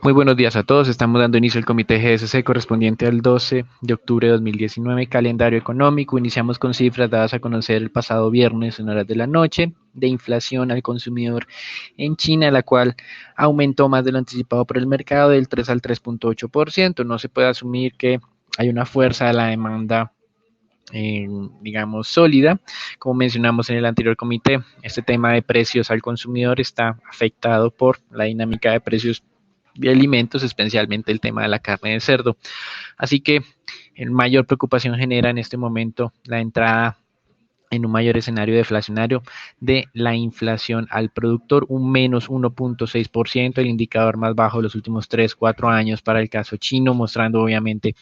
Muy buenos días a todos. Estamos dando inicio al comité GSC correspondiente al 12 de octubre de 2019, calendario económico. Iniciamos con cifras dadas a conocer el pasado viernes en horas de la noche de inflación al consumidor en China, la cual aumentó más de lo anticipado por el mercado del 3 al 3.8%. No se puede asumir que hay una fuerza de la demanda digamos, sólida. Como mencionamos en el anterior comité, este tema de precios al consumidor está afectado por la dinámica de precios de alimentos, especialmente el tema de la carne de cerdo. Así que el mayor preocupación genera en este momento la entrada en un mayor escenario deflacionario de la inflación al productor, un menos 1.6%, el indicador más bajo de los últimos 3-4 años para el caso chino, mostrando obviamente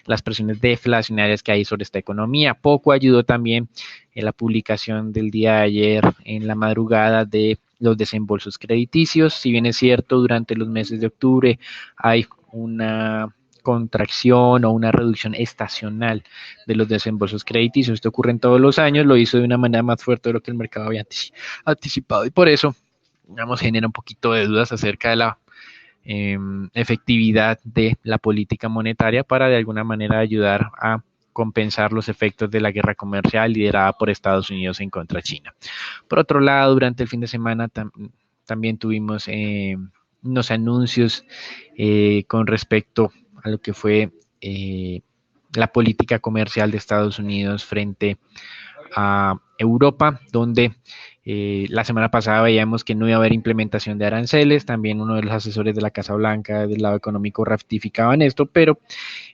las presiones deflacionarias que hay sobre esta economía. Poco ayudó también en la publicación del día de ayer en la madrugada de los desembolsos crediticios. Si bien es cierto, durante los meses de octubre hay una contracción o una reducción estacional de los desembolsos crediticios. Esto ocurre en todos los años, lo hizo de una manera más fuerte de lo que el mercado había anticipado y por eso, digamos, genera un poquito de dudas acerca de la efectividad de la política monetaria para de alguna manera ayudar a compensar los efectos de la guerra comercial liderada por Estados Unidos en contra de China. Por otro lado, durante el fin de semana también tuvimos unos anuncios con respecto a lo que fue la política comercial de Estados Unidos frente a Europa, donde la semana pasada veíamos que no iba a haber implementación de aranceles, también uno de los asesores de la Casa Blanca del lado económico ratificaban esto, pero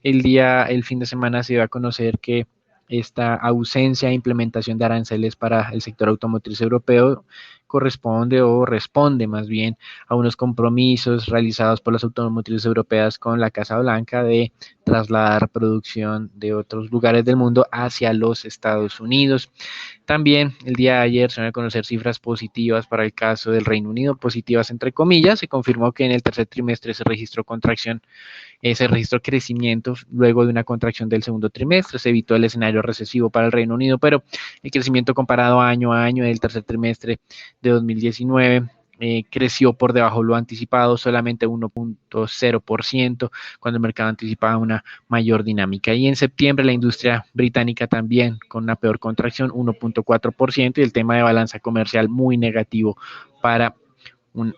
el fin de semana se dio a conocer que esta ausencia de implementación de aranceles para el sector automotriz europeo corresponde o responde más bien a unos compromisos realizados por las automotrices europeas con la Casa Blanca de trasladar producción de otros lugares del mundo hacia los Estados Unidos. También el día de ayer se van a conocer cifras positivas para el caso del Reino Unido, positivas entre comillas. Se confirmó que en el tercer trimestre se registró contracción, se registró crecimiento luego de una contracción del segundo trimestre. Se evitó el escenario recesivo para el Reino Unido, pero el crecimiento comparado año a año del tercer trimestre de 2019 creció por debajo de lo anticipado, solamente 1.0%, cuando el mercado anticipaba una mayor dinámica. Y en septiembre la industria británica también con una peor contracción, 1.4%, y el tema de balanza comercial muy negativo para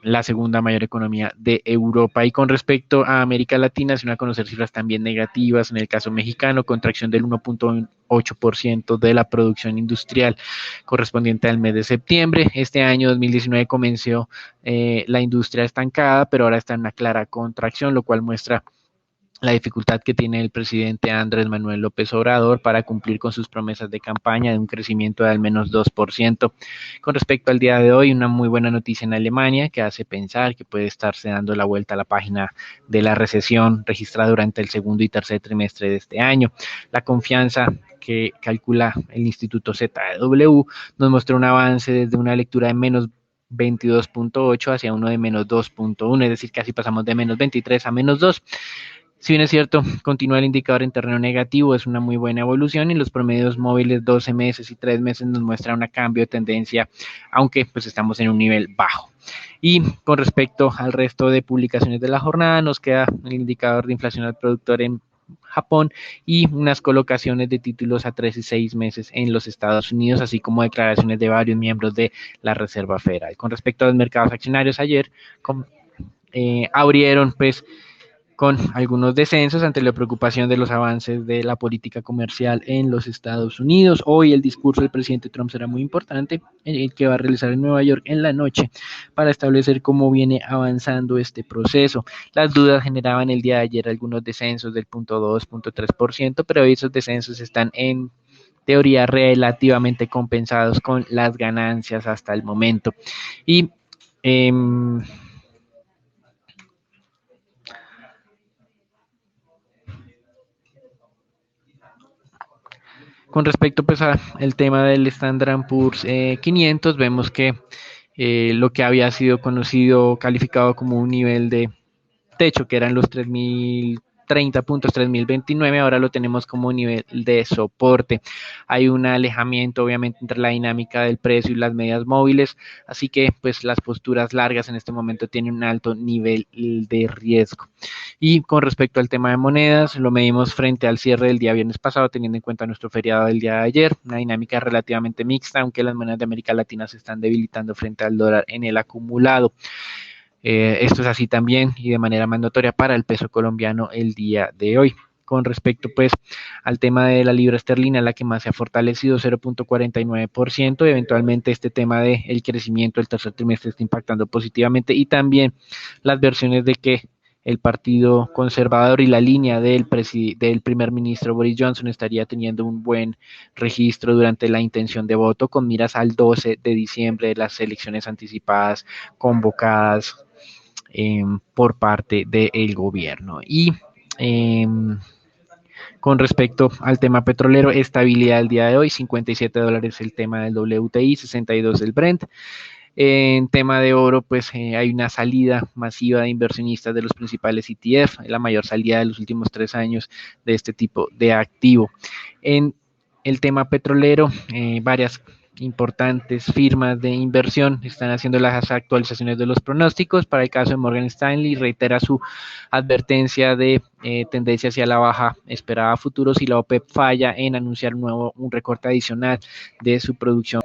la segunda mayor economía de Europa. Y con respecto a América Latina, se van a conocer cifras también negativas. En el caso mexicano, contracción del 1.8% de la producción industrial correspondiente al mes de septiembre. Este año 2019 comenzó la industria estancada, pero ahora está en una clara contracción, lo cual muestra la dificultad que tiene el presidente Andrés Manuel López Obrador para cumplir con sus promesas de campaña de un crecimiento de al menos 2%. Con respecto al día de hoy, una muy buena noticia en Alemania que hace pensar que puede estarse dando la vuelta a la página de la recesión registrada durante el segundo y tercer trimestre de este año. La confianza que calcula el Instituto ZEW nos muestra un avance desde una lectura de menos 22.8 hacia uno de menos 2.1, es decir, casi pasamos de menos 23 a menos 2. Si bien es cierto, continúa el indicador en terreno negativo, es una muy buena evolución y los promedios móviles 12 meses y 3 meses nos muestran un cambio de tendencia, aunque pues estamos en un nivel bajo. Y con respecto al resto de publicaciones de la jornada, nos queda el indicador de inflación al productor en Japón y unas colocaciones de títulos a 3 y 6 meses en los Estados Unidos, así como declaraciones de varios miembros de la Reserva Federal. Con respecto a los mercados accionarios, ayer abrieron pues con algunos descensos ante la preocupación de los avances de la política comercial en los Estados Unidos. Hoy el discurso del presidente Trump será muy importante, el que va a realizar en Nueva York en la noche para establecer cómo viene avanzando este proceso. Las dudas generaban el día de ayer algunos descensos del 0.2, 0.3%, pero esos descensos están en teoría relativamente compensados con las ganancias hasta el momento. Y con respecto pues al tema del Standard Poor's 500, vemos que lo que había sido conocido, calificado como un nivel de techo, que eran los 3.000 3.030 puntos, 3.029, ahora lo tenemos como nivel de soporte. Hay un alejamiento obviamente entre la dinámica del precio y las medias móviles, así que pues las posturas largas en este momento tienen un alto nivel de riesgo. Y con respecto al tema de monedas, lo medimos frente al cierre del día viernes pasado, teniendo en cuenta nuestro feriado del día de ayer, una dinámica relativamente mixta, aunque las monedas de América Latina se están debilitando frente al dólar en el acumulado. Esto es así también y de manera más notoria para el peso colombiano el día de hoy. Con respecto pues al tema de la libra esterlina, la que más se ha fortalecido, 0.49%, eventualmente este tema del crecimiento del tercer trimestre está impactando positivamente y también las versiones de que el Partido Conservador y la línea del primer ministro Boris Johnson estaría teniendo un buen registro durante la intención de voto con miras al 12 de diciembre de las elecciones anticipadas convocadas por parte del gobierno. Y con respecto al tema petrolero, estabilidad el día de hoy, $57 el tema del WTI, 62 el Brent. En tema de oro, pues hay una salida masiva de inversionistas de los principales ETF, la mayor salida de los últimos 3 años de este tipo de activo. En el tema petrolero, varias importantes firmas de inversión están haciendo las actualizaciones de los pronósticos. Para el caso de Morgan Stanley, reitera su advertencia de tendencia hacia la baja esperada a futuro si la OPEP falla en anunciar un recorte adicional de su producción.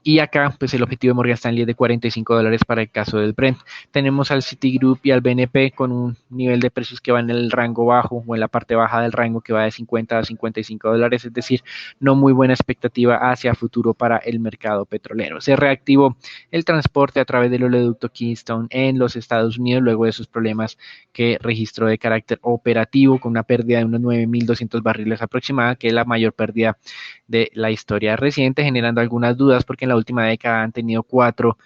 Y acá, pues el objetivo de Morgan Stanley es de $45 para el caso del Brent. Tenemos al Citigroup y al BNP con un nivel de precios que va en el rango bajo o en la parte baja del rango que va de 50 a $55, es decir, no muy buena expectativa hacia futuro para el mercado petrolero. Se reactivó el transporte a través del oleoducto Keystone en los Estados Unidos luego de esos problemas que registró de carácter operativo con una pérdida de unos 9.200 barriles aproximada, que es la mayor pérdida de la historia reciente, generando algunas dudas porque en la última década han tenido 4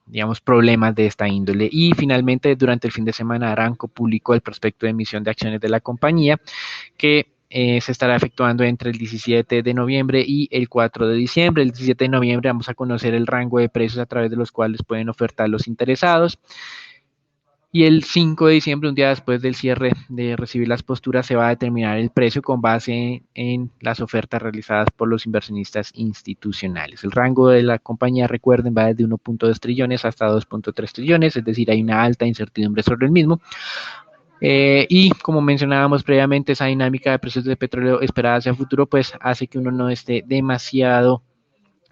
digamos, problemas de esta índole. Y finalmente, durante el fin de semana, Aramco publicó el prospecto de emisión de acciones de la compañía que se estará efectuando entre el 17 de noviembre y el 4 de diciembre. El 17 de noviembre vamos a conocer el rango de precios a través de los cuales pueden ofertar los interesados. Y el 5 de diciembre, un día después del cierre de recibir las posturas, se va a determinar el precio con base en las ofertas realizadas por los inversionistas institucionales. El rango de la compañía, recuerden, va desde 1.2 trillones hasta 2.3 trillones, es decir, hay una alta incertidumbre sobre el mismo. Y como mencionábamos previamente, esa dinámica de precios de petróleo esperada hacia el futuro, pues hace que uno no esté demasiado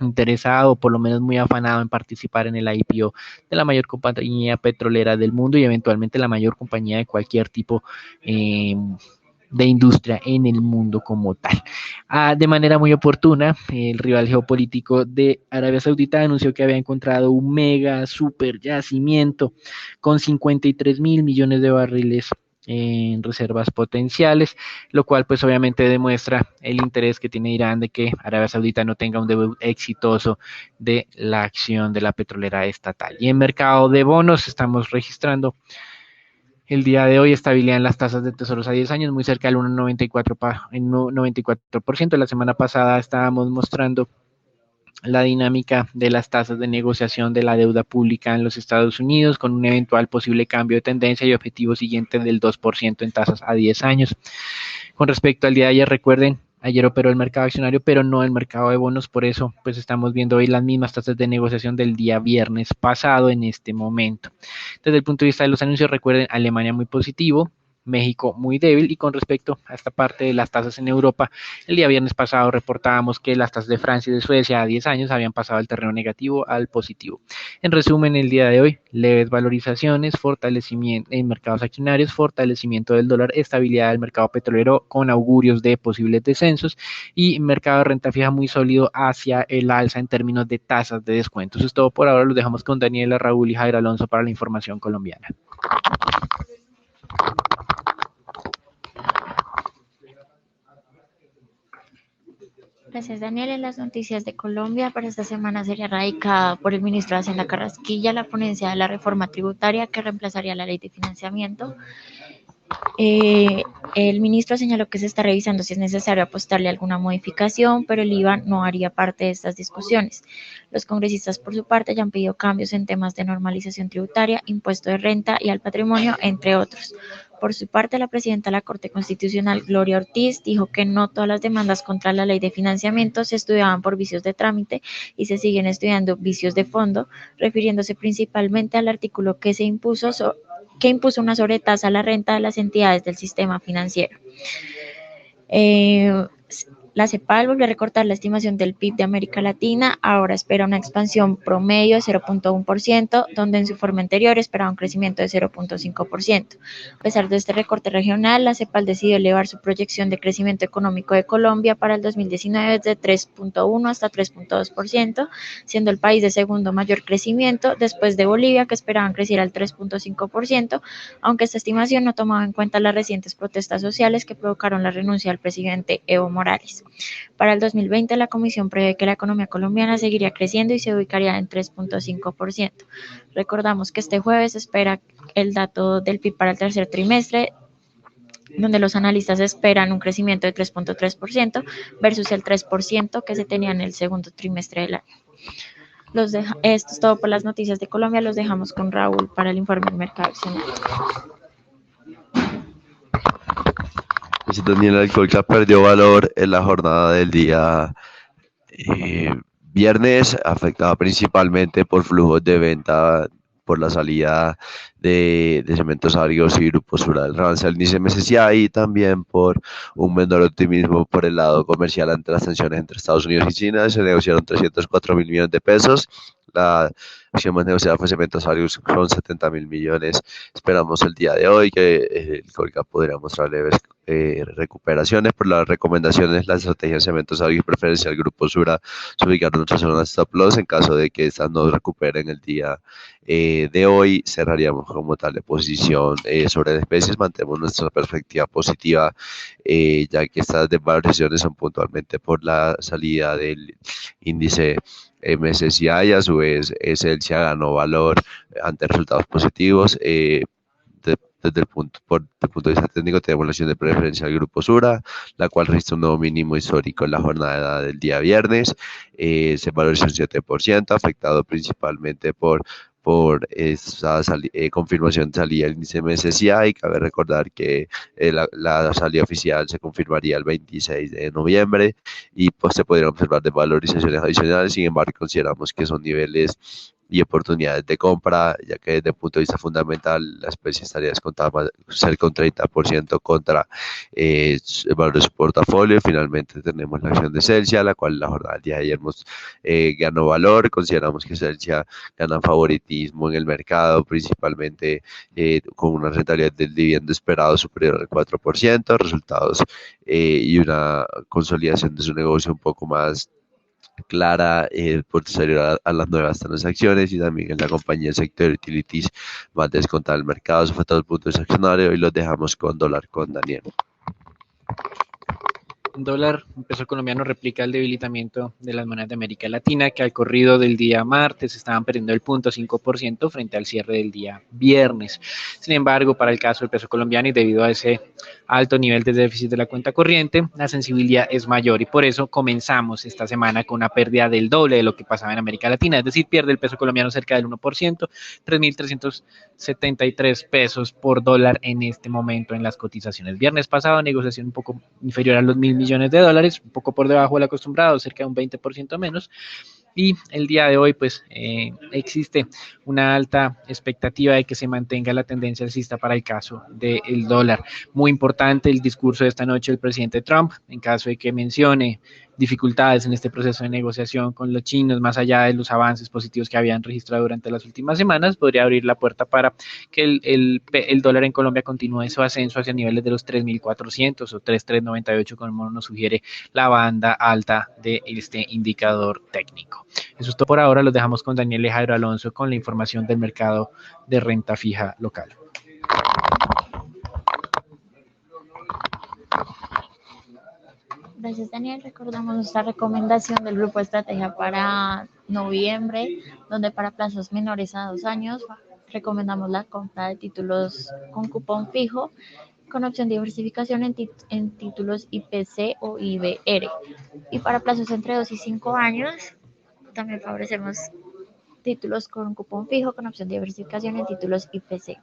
interesado, o por lo menos muy afanado en participar en el IPO de la mayor compañía petrolera del mundo y eventualmente la mayor compañía de cualquier tipo de industria en el mundo como tal. De manera muy oportuna, el rival geopolítico de Arabia Saudita anunció que había encontrado un mega super yacimiento con 53 mil millones de barriles en reservas potenciales, lo cual pues obviamente demuestra el interés que tiene Irán de que Arabia Saudita no tenga un debut exitoso de la acción de la petrolera estatal. Y en mercado de bonos estamos registrando el día de hoy estabilidad en las tasas de tesoros a 10 años, muy cerca del 1,94%. La semana pasada estábamos mostrando la dinámica de las tasas de negociación de la deuda pública en los Estados Unidos con un eventual posible cambio de tendencia y objetivo siguiente del 2% en tasas a 10 años. Con respecto al día de ayer, recuerden, ayer operó el mercado accionario, pero no el mercado de bonos, por eso pues estamos viendo hoy las mismas tasas de negociación del día viernes pasado en este momento. Desde el punto de vista de los anuncios, recuerden, Alemania muy positivo, México muy débil y con respecto a esta parte de las tasas en Europa, el día viernes pasado reportábamos que las tasas de Francia y de Suecia a 10 años habían pasado del terreno negativo al positivo. En resumen, el día de hoy, leves valorizaciones, fortalecimiento en mercados accionarios, fortalecimiento del dólar, estabilidad del mercado petrolero con augurios de posibles descensos y mercado de renta fija muy sólido hacia el alza en términos de tasas de descuento. Eso es todo por ahora, los dejamos con Daniela, Raúl y Jair Alonso para la información colombiana. Gracias, Daniel. En las noticias de Colombia, para esta semana sería radicada por el ministro de Hacienda Carrasquilla la ponencia de la reforma tributaria que reemplazaría la ley de financiamiento. El ministro señaló que se está revisando si es necesario apostarle alguna modificación, pero el IVA no haría parte de estas discusiones. Los congresistas, por su parte, ya han pedido cambios en temas de normalización tributaria, impuesto de renta y al patrimonio, entre otros. Por su parte, la presidenta de la Corte Constitucional, Gloria Ortiz, dijo que no todas las demandas contra la ley de financiamiento se estudiaban por vicios de trámite y se siguen estudiando vicios de fondo, refiriéndose principalmente al artículo que impuso una sobretasa a la renta de las entidades del sistema financiero. La CEPAL volvió a recortar la estimación del PIB de América Latina, ahora espera una expansión promedio de 0.1%, donde en su forma anterior esperaba un crecimiento de 0.5%. A pesar de este recorte regional, la CEPAL decidió elevar su proyección de crecimiento económico de Colombia para el 2019 de 3.1 hasta 3.2%, siendo el país de segundo mayor crecimiento, después de Bolivia, que esperaban crecer al 3.5%, aunque esta estimación no tomaba en cuenta las recientes protestas sociales que provocaron la renuncia del presidente Evo Morales. Para el 2020, la Comisión prevé que la economía colombiana seguiría creciendo y se ubicaría en 3.5%. Recordamos que este jueves se espera el dato del PIB para el tercer trimestre, donde los analistas esperan un crecimiento de 3.3% versus el 3% que se tenía en el segundo trimestre del año. Esto es todo por las noticias de Colombia. Los dejamos con Raúl para el informe del mercado accionario. Daniel, el Colca perdió valor en la jornada del día viernes, afectada principalmente por flujos de venta por la salida de Cementos Argos y Grupo Sura del avance del índice MSCI y también por un menor optimismo por el lado comercial ante las tensiones entre Estados Unidos y China. Se negociaron 304 mil millones de pesos. La acción más negociada fue Cementos Argos con 70.000 millones. Esperamos el día de hoy que el Colca podría mostrar leves recuperaciones. Por las recomendaciones, la estrategia de Cementos Argos y preferencia al Grupo Sura se ubicaron en nuestras zonas stop loss. En caso de que estas no recuperen el día de hoy, cerraríamos como tal de posición sobre especies. Mantenemos nuestra perspectiva positiva, ya que estas desvalorizaciones son puntualmente por la salida del índice MSCI. A su vez, Celsia ganó valor ante resultados positivos. Desde el punto de vista técnico, tenemos la acción de preferencia del Grupo Sura, la cual registra un nuevo mínimo histórico en la jornada del día viernes. Se valorizó un 7%, afectado principalmente por esa confirmación de salida del índice MSCI. Cabe recordar que la salida oficial se confirmaría el 26 de noviembre y pues se podrían observar desvalorizaciones adicionales. Sin embargo, consideramos que son niveles y oportunidades de compra, ya que desde el punto de vista fundamental la especie estaría descontada cerca de un 30% contra el valor de su portafolio. Finalmente tenemos la acción de Celsia, la cual la jornada del día de ayer ganó valor. Consideramos que Celsia gana favoritismo en el mercado, principalmente con una rentabilidad del dividendo esperado superior al 4%, resultados y una consolidación de su negocio un poco más clara posterior a las nuevas transacciones, y también en la compañía del sector utilities más descontada del mercado. Eso fue todo el punto de accionario y los dejamos con dólar con Daniel. El dólar, el peso colombiano, replica el debilitamiento de las monedas de América Latina, que al corrido del día martes estaban perdiendo el 0.5% frente al cierre del día viernes. Sin embargo, para el caso del peso colombiano y debido a ese alto nivel de déficit de la cuenta corriente, la sensibilidad es mayor y por eso comenzamos esta semana con una pérdida del doble de lo que pasaba en América Latina, es decir, pierde el peso colombiano cerca del 1%, 3.373 pesos por dólar en este momento en las cotizaciones. Viernes pasado, negociación un poco inferior a los 1.000 millones de dólares, un poco por debajo del acostumbrado, cerca de un 20% menos. Y el día de hoy, pues, existe una alta expectativa de que se mantenga la tendencia alcista para el caso del dólar. Muy importante el discurso de esta noche del presidente Trump, en caso de que mencione dificultades en este proceso de negociación con los chinos, más allá de los avances positivos que habían registrado durante las últimas semanas, podría abrir la puerta para que el dólar en Colombia continúe su ascenso hacia niveles de los 3.400 o 3.398, como nos sugiere la banda alta de este indicador técnico. Eso es todo por ahora. Los dejamos con Daniel Jairo Alonso con la información del mercado de renta fija local. Gracias, Daniel. Recordamos nuestra recomendación del grupo de estrategia para noviembre, donde para plazos menores a 2 años recomendamos la compra de títulos con cupón fijo con opción de diversificación en títulos IPC o IBR. Y para plazos entre 2 y 5 años también favorecemos títulos con cupón fijo con opción de diversificación en títulos IPC.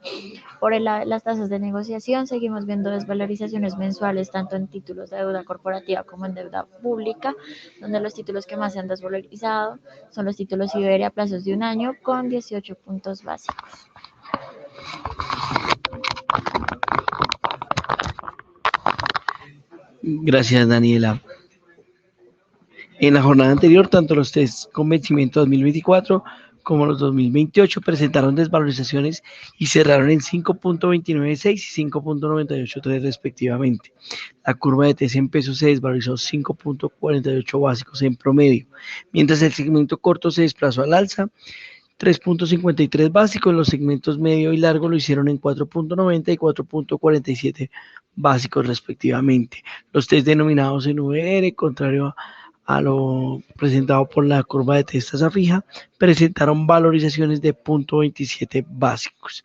Por el lado de las tasas de negociación, seguimos viendo desvalorizaciones mensuales tanto en títulos de deuda corporativa como en deuda pública, donde los títulos que más se han desvalorizado son los títulos Iberia a plazos de un año con 18 puntos básicos. Gracias, Daniela. En la jornada anterior, tanto los test con vencimiento 2024 como los 2028 presentaron desvalorizaciones y cerraron en 5.296 y 5.983 respectivamente. La curva de test en pesos se desvalorizó 5.48 básicos en promedio, mientras el segmento corto se desplazó al alza 3.53 básicos, los segmentos medio y largo lo hicieron en 4.90 y 4.47 básicos respectivamente. Los test denominados en VR, contrario a lo presentado por la curva de tasa fija, presentaron valorizaciones de 0.27 básicos.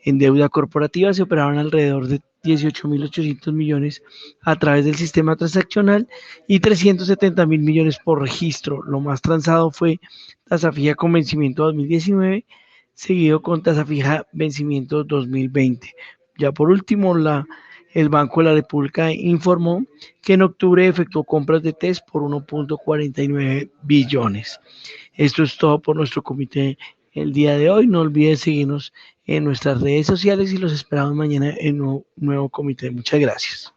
En deuda corporativa se operaron alrededor de 18.800 millones a través del sistema transaccional y 370.000 millones por registro. Lo más transado fue tasa fija con vencimiento 2019, seguido con tasa fija vencimiento 2020. Ya por último, el Banco de la República informó que en octubre efectuó compras de test por 1.49 billones. Esto es todo por nuestro comité el día de hoy. No olviden seguirnos en nuestras redes sociales y los esperamos mañana en un nuevo comité. Muchas gracias.